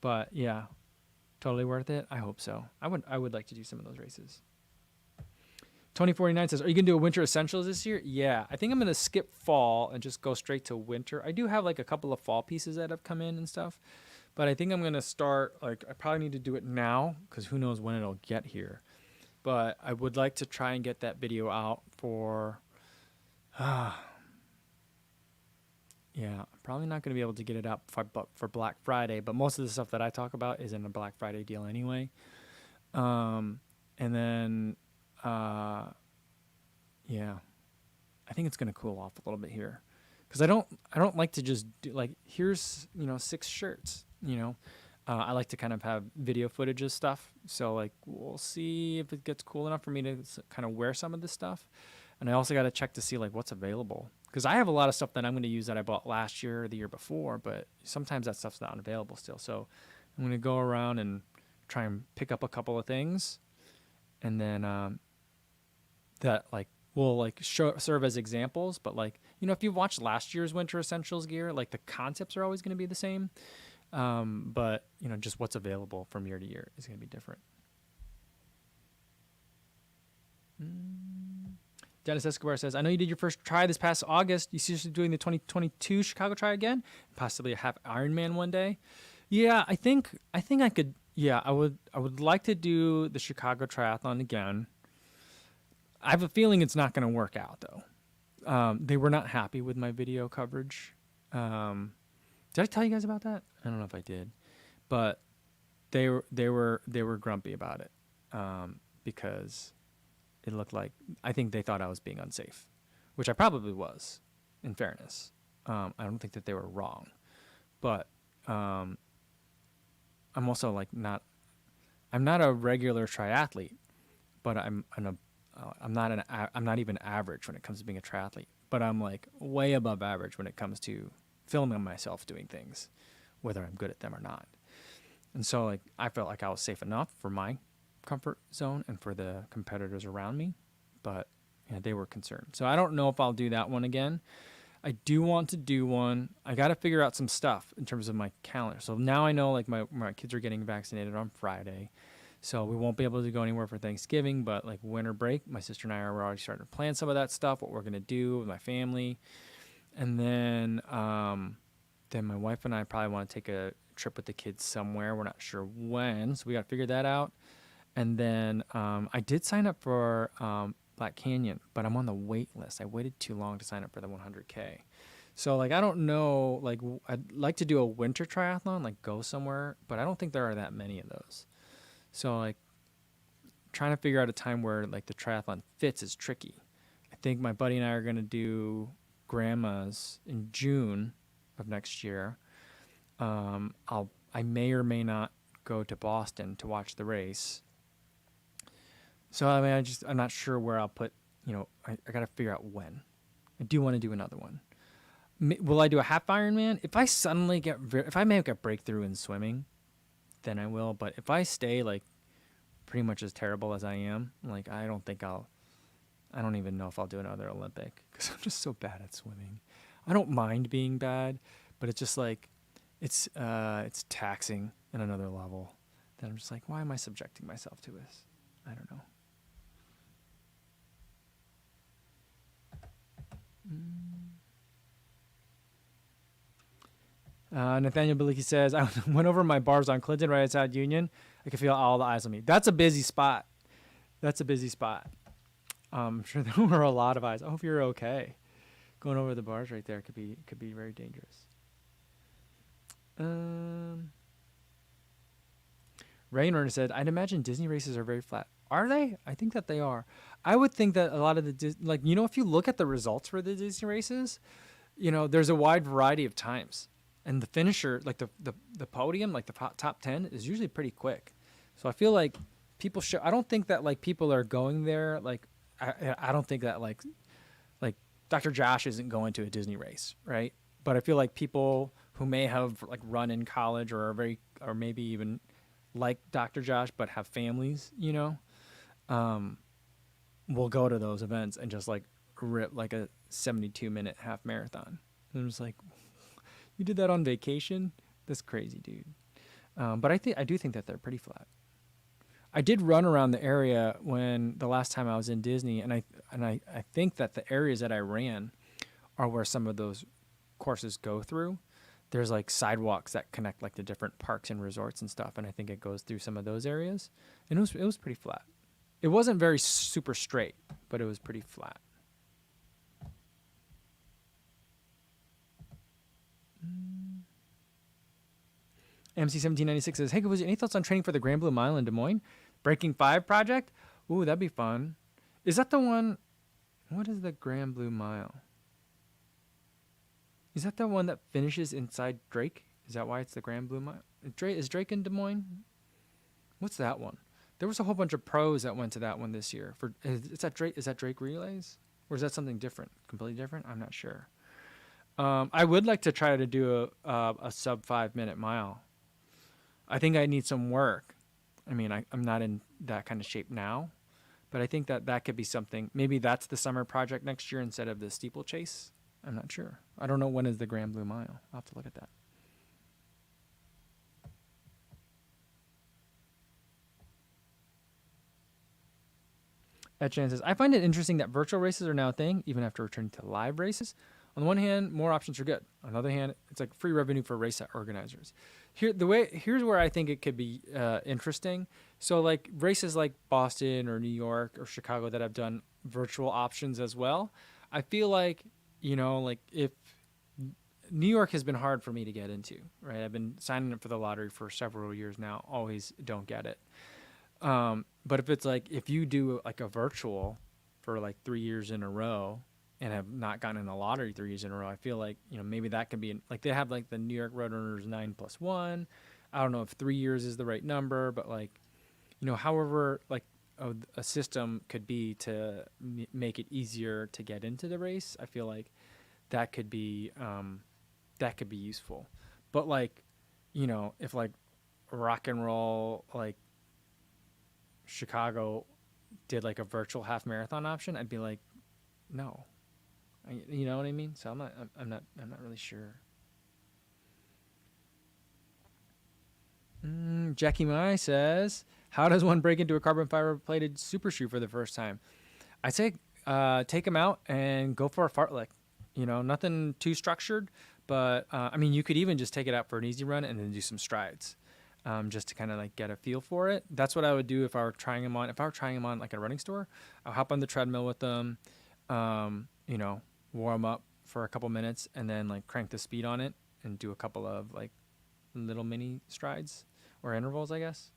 But yeah, totally worth it. I hope so. I would like to do some of those races. Tony49 says, are you going to do a winter essentials this year? Yeah, I think I'm going to skip fall and just go straight to winter. I do have like a couple of fall pieces that have come in and stuff, but I think I'm going to start, like, I probably need to do it now because who knows when it'll get here. But I would like to try and get that video out for, yeah, I'm probably not going to be able to get it out for Black Friday, but most of the stuff that I talk about is in a Black Friday deal anyway. And then, yeah, I think it's going to cool off a little bit here, because I don't like to just do like, here's, 6 shirts, I like to kind of have video footage of stuff. So like, we'll see if it gets cool enough for me to kind of wear some of this stuff. And I also got to check to see like what's available, because I have a lot of stuff that I'm going to use that I bought last year or the year before, but sometimes that stuff's not available still. So I'm going to go around and try and pick up a couple of things, and then that like will like serve as examples. But like, you know, if you've watched last year's winter essentials gear, like the concepts are always going to be the same, but you know, just what's available from year to year is going to be different. Dennis Escobar says, I know you did your first try this past August. You seriously doing the 2022 Chicago try again? Possibly a half Ironman one day? Yeah, I think I could. Yeah, I would like to do the Chicago Triathlon again. I have a feeling it's not going to work out though. They were not happy with my video coverage. Did I tell you guys about that? I don't know if I did, but they were grumpy about it because it looked like, I think they thought I was being unsafe, which I probably was, in fairness. I don't think that they were wrong, but I'm also like I'm not a regular triathlete, but I'm not even average when it comes to being a triathlete, but I'm like way above average when it comes to filming myself doing things, whether I'm good at them or not. And so like I felt like I was safe enough for my comfort zone and for the competitors around me, but you know, they were concerned. So I don't know if I'll do that one again. I do want to do one. I got to figure out some stuff in terms of my calendar. So now I know like my kids are getting vaccinated on Friday, so we won't be able to go anywhere for Thanksgiving, but like winter break, my sister and I are already starting to plan some of that stuff, what we're going to do with my family. And then my wife and I probably want to take a trip with the kids somewhere. We're not sure when, so we got to figure that out. And then I did sign up for Black Canyon, but I'm on the wait list. I waited too long to sign up for the 100K. So like, I don't know, like I'd like to do a winter triathlon, like go somewhere, but I don't think there are that many of those. So like trying to figure out a time where like the triathlon fits is tricky. I think my buddy and I are going to do Grandma's in June of next year. I may or may not go to Boston to watch the race. So I mean, I'm not sure where I'll put, you know, I got to figure out when. I do want to do another one. Will I do a half Ironman? If I make a breakthrough in swimming, then I will. But if I stay like pretty much as terrible as I am, like I don't even know if I'll do another Olympic, because I'm just so bad at swimming. I don't mind being bad, but it's just like, it's taxing at another level. Then I'm just like, why am I subjecting myself to this? I don't know. Nathaniel Bilicki says, I went over my bars on Clinton right outside Union. I could feel all the eyes on me. That's a busy spot. I'm sure there were a lot of eyes. I hope you're okay. Going over the bars right there could be very dangerous. Rainer said, I'd imagine Disney races are very flat. Are they? I think that they are. I would think that a lot of if you look at the results for the Disney races, you know, there's a wide variety of times. And the finisher, like the podium, like the top 10 is usually pretty quick. So I feel like people I don't think that like people are going there. Like, I don't think that like Dr. Josh isn't going to a Disney race, right? But I feel like people who may have like run in college or or maybe even like Dr. Josh, but have families, you know, will go to those events and just like rip like a 72-minute half marathon. And I'm just like, you did that on vacation? That's crazy, dude. But I do think that they're pretty flat. I did run around the area when the last time I was in Disney, and I think that the areas that I ran are where some of those courses go through. There's like sidewalks that connect like the different parks and resorts and stuff, and I think it goes through some of those areas. And it was pretty flat. It wasn't very super straight, but it was pretty flat. MC1796 says, hey, Kofuzi, any thoughts on training for the Grand Blue Mile in Des Moines? Breaking 5 project? Ooh, that'd be fun. Is that the one? What is the Grand Blue Mile? Is that the one that finishes inside Drake? Is that why it's the Grand Blue Mile? Is Drake in Des Moines? What's that one? There was a whole bunch of pros that went to that one this year. Is that Drake Relays? Or is that something different, completely different? I'm not sure. I would like to try to do a sub 5 minute mile. I think I need some work. I mean, I'm not in that kind of shape now, but I think that could be something. Maybe that's the summer project next year instead of the steeplechase. I'm not sure. I don't know when is the Grand Blue Mile. I'll have to look at that. Etchan says, I find it interesting that virtual races are now a thing, even after returning to live races. On the one hand, more options are good. On the other hand, it's like free revenue for race organizers. Here's where I think it could be interesting. So like races like Boston or New York or Chicago that have done virtual options as well. I feel like, like if New York has been hard for me to get into, right? I've been signing up for the lottery for several years now. Always don't get it. But if it's like, if you do like a virtual for like 3 years in a row and have not gotten in a lottery 3 years in a row, I feel like, maybe that could be like, they have like the New York Roadrunners 9+1. I don't know if 3 years is the right number, but like, however, like a system could be to make it easier to get into the race. I feel like that could be useful. But like, if like rock and roll, like Chicago did like a virtual half marathon option, I'd be like, no, you know what I mean? So I'm not really sure. Jackie Mai says, how does one break into a carbon fiber plated super shoe for the first time? I say, take them out and go for a fartlek. Nothing too structured, but I mean, you could even just take it out for an easy run and then do some strides. Just to kind of like get a feel for it. That's what I would do if I were trying them on. If I were trying them on like a running store, I'll hop on the treadmill with them, warm up for a couple minutes and then like crank the speed on it and do a couple of like little mini strides or intervals, I guess,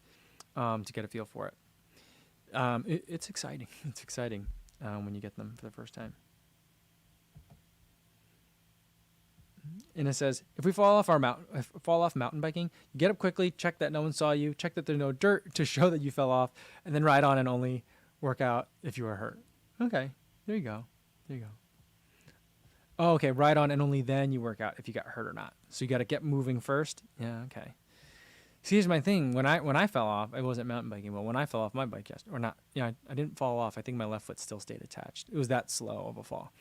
to get a feel for it. It's exciting. It's exciting when you get them for the first time. And it says, if we fall off mountain biking, you get up quickly, check that no one saw you, check that there's no dirt to show that you fell off, and then ride on and only work out if you are hurt. Okay, there you go. Oh, okay, ride on and only then you work out if you got hurt or not. So you got to get moving first. Yeah, okay. See, here's my thing. When I fell off, I wasn't mountain biking, but when I fell off my bike yesterday, or not, I didn't fall off. I think my left foot still stayed attached. It was that slow of a fall.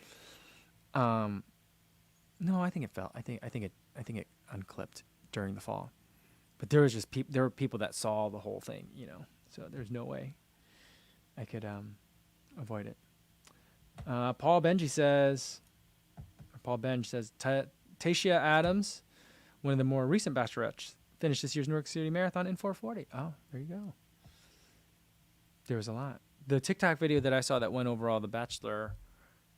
No, I think it fell. I think it unclipped during the fall, but there was just there were people that saw the whole thing, So there's no way I could avoid it. Paul Benj says, Tashia Adams, one of the more recent Bachelorettes, finished this year's New York City Marathon in 4:40. Oh, there you go. There was a lot. The TikTok video that I saw that went over all the Bachelor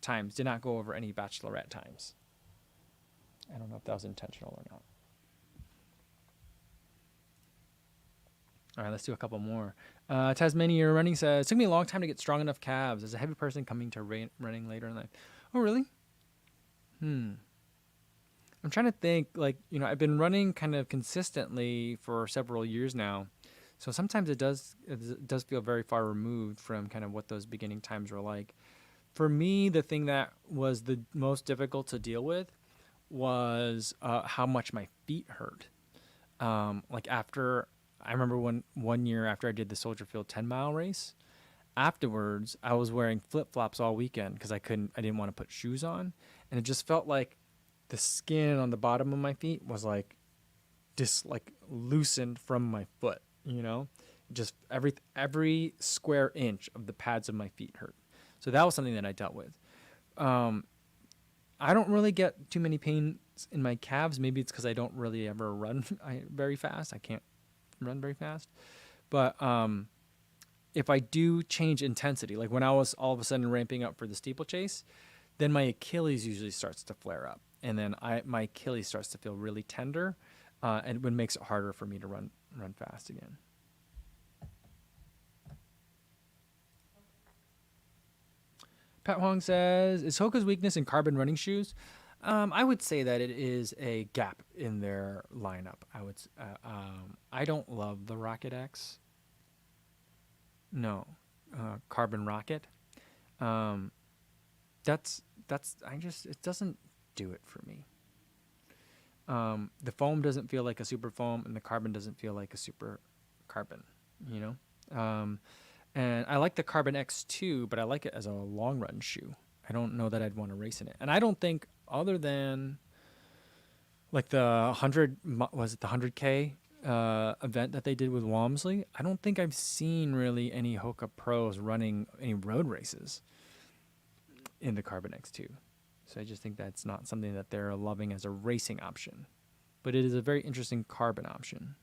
times did not go over any Bachelorette times. I don't know if that was intentional or not. All right, let's do a couple more. Tasmania Running says, it took me a long time to get strong enough calves as a heavy person coming to running later in life. Oh, really? I'm trying to think, like, I've been running kind of consistently for several years now. So sometimes it does feel very far removed from kind of what those beginning times were like. For me, the thing that was the most difficult to deal with was how much my feet hurt. Like I remember one year after I did the Soldier Field 10-mile race, afterwards I was wearing flip-flops all weekend because I didn't want to put shoes on, and it just felt like the skin on the bottom of my feet was like loosened from my foot, just every square inch of the pads of my feet hurt. So that was something that I dealt with. I don't really get too many pains in my calves. Maybe it's because I don't really ever run very fast. I can't run very fast. But if I do change intensity, like when I was all of a sudden ramping up for the steeplechase, then my Achilles usually starts to flare up. And then my Achilles starts to feel really tender, and it makes it harder for me to run fast again. Pat Huang says, is Hoka's weakness in carbon running shoes? I would say that it is a gap in their lineup. I don't love the Rocket X. No, Carbon Rocket. it doesn't do it for me. The foam doesn't feel like a super foam, and the carbon doesn't feel like a super carbon, you know? And I like the Carbon X2, but I like it as a long run shoe. I don't know that I'd want to race in it. And I don't think, other than like the 100K event that they did with Walmsley, I don't think I've seen really any Hoka pros running any road races in the Carbon X2. So I just think that's not something that they're loving as a racing option. But it is a very interesting carbon option.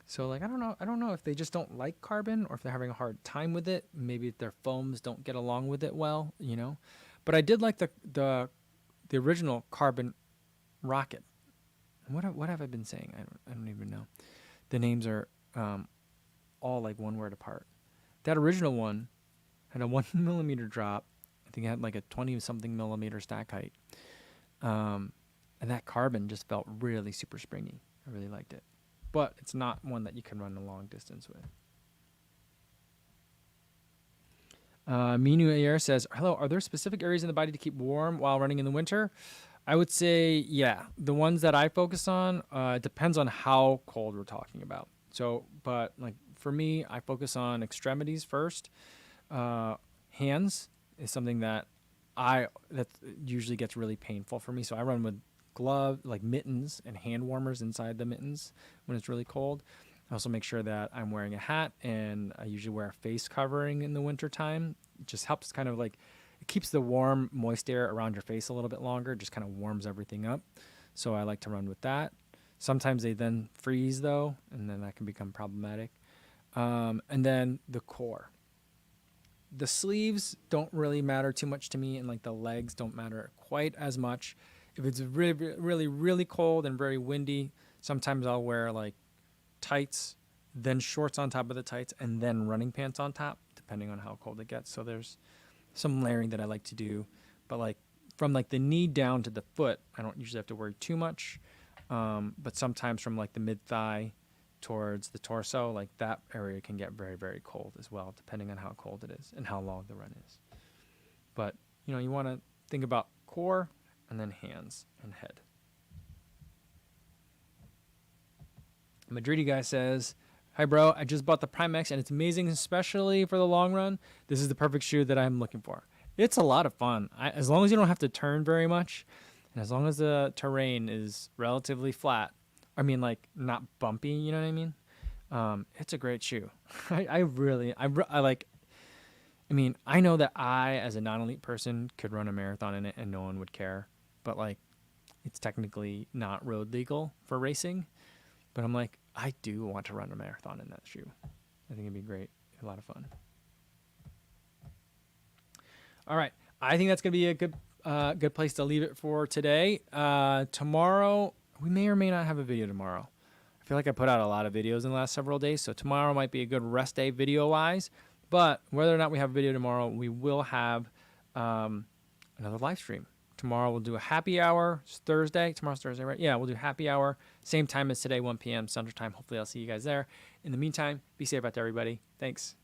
So like I don't know if they just don't like carbon or if they're having a hard time with it. Maybe their foams don't get along with it well, you know. But I did like the original carbon rocket. What have I been saying? I don't even know. The names are all like one word apart. That original one had a 1 millimeter drop. I think it had like a 20-something millimeter stack height. And that carbon just felt really super springy. I really liked it. But it's not one that you can run a long distance with. Minu Ayer says, hello, are there specific areas in the body to keep warm while running in the winter? I would say, yeah. The ones that I focus on, it depends on how cold we're talking about. So, but like for me, I focus on extremities first. Hands is something that usually gets really painful for me. So I run with glove, like mittens and hand warmers inside the mittens when it's really cold. I also make sure that I'm wearing a hat, and I usually wear a face covering in the winter time. It just helps kind of like, it keeps the warm, moist air around your face a little bit longer. It just kind of warms everything up. So I like to run with that. Sometimes they then freeze though, and then that can become problematic. And then the core. The sleeves don't really matter too much to me, and like the legs don't matter quite as much. If it's really, really, really cold and very windy, sometimes I'll wear like tights, then shorts on top of the tights, and then running pants on top, depending on how cold it gets. So there's some layering that I like to do. But like from like the knee down to the foot, I don't usually have to worry too much. But sometimes from like the mid-thigh towards the torso, like that area can get very, very cold as well, depending on how cold it is and how long the run is. But, you know, you want to think about core and then hands and head. Madridi guy says, hi bro, I just bought the Prime X and it's amazing, especially for the long run. This is the perfect shoe that I'm looking for. It's a lot of fun. As long as you don't have to turn very much, and as long as the terrain is relatively flat, I mean, like not bumpy, you know what I mean? It's a great shoe. I mean, I know that I, as a non-elite person, could run a marathon in it and no one would care. But like, it's technically not road legal for racing. But I'm like, I do want to run a marathon in that shoe. I think it'd be great. A lot of fun. All right. I think that's going to be a good place to leave it for today. Tomorrow, we may or may not have a video tomorrow. I feel like I put out a lot of videos in the last several days, so tomorrow might be a good rest day video-wise. But whether or not we have a video tomorrow, we will have another live stream. Tomorrow we'll do a happy hour. It's Thursday. Tomorrow's Thursday, right? Yeah, we'll do happy hour. Same time as today, 1 p.m. Central Time. Hopefully I'll see you guys there. In the meantime, be safe out there, everybody. Thanks.